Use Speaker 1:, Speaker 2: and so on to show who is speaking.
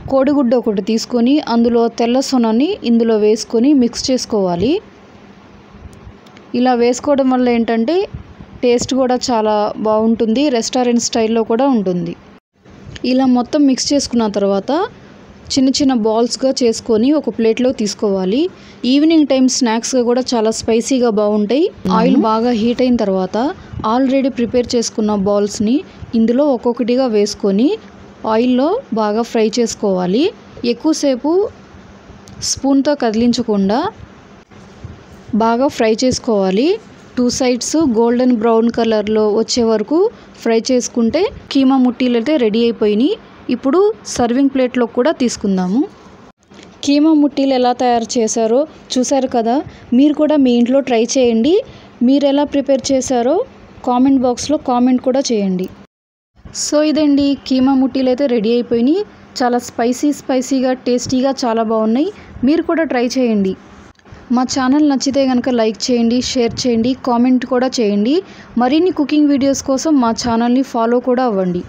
Speaker 1: కోడిగుడ్డు ఒకటి తీసుకొని అందులో తెల్ల సొనని ఇందులో వేసుకొని మిక్స్ చేసుకోవాలి. ఇలా వేసుకోవడం వల్ల ఏంటంటే టేస్ట్ కూడా చాలా బాగుంటుంది, రెస్టారెంట్ స్టైల్లో కూడా ఉంటుంది. ఇలా మొత్తం మిక్స్ చేసుకున్న తర్వాత చిన్న చిన్న బాల్స్గా చేసుకొని ఒక ప్లేట్లో తీసుకోవాలి. ఈవినింగ్ టైం స్నాక్స్గా కూడా చాలా స్పైసీగా బాగుంటాయి. ఆయిల్ బాగా హీట్ అయిన తర్వాత ఆల్రెడీ ప్రిపేర్ చేసుకున్న బాల్స్ని ఇందులో ఒక్కొక్కటిగా వేసుకొని ఆయిల్లో బాగా ఫ్రై చేసుకోవాలి. ఎక్కువసేపు స్పూన్తో కదిలించకుండా బాగా ఫ్రై చేసుకోవాలి. 2 సైడ్స్ గోల్డెన్ బ్రౌన్ కలర్లో వచ్చే వరకు ఫ్రై చేసుకుంటే కీమా ముట్టీలు అయితే రెడీ అయిపోయినాయి. ఇప్పుడు సర్వింగ్ ప్లేట్లో కూడా తీసుకుందాము. కీమా ముట్టీలు ఎలా తయారు చేశారో చూసారు కదా. మీరు కూడా మీ ఇంట్లో ట్రై చేయండి. మీరు ఎలా ప్రిపేర్ చేశారో కామెంట్ బాక్స్లో కామెంట్ కూడా చేయండి. సో ఇదండి, కీమా ముట్టీలు అయితే రెడీ అయిపోయినాయి. చాలా స్పైసీగా టేస్టీగా చాలా బాగున్నాయి. మీరు కూడా ట్రై చేయండి. మా ఛానల్ నచ్చితే కనుక లైక్ చేయండి, షేర్ చేయండి, కామెంట్ కూడా చేయండి. మరిన్ని కుకింగ్ వీడియోస్ కోసం మా ఛానల్ని ఫాలో కూడా అవ్వండి.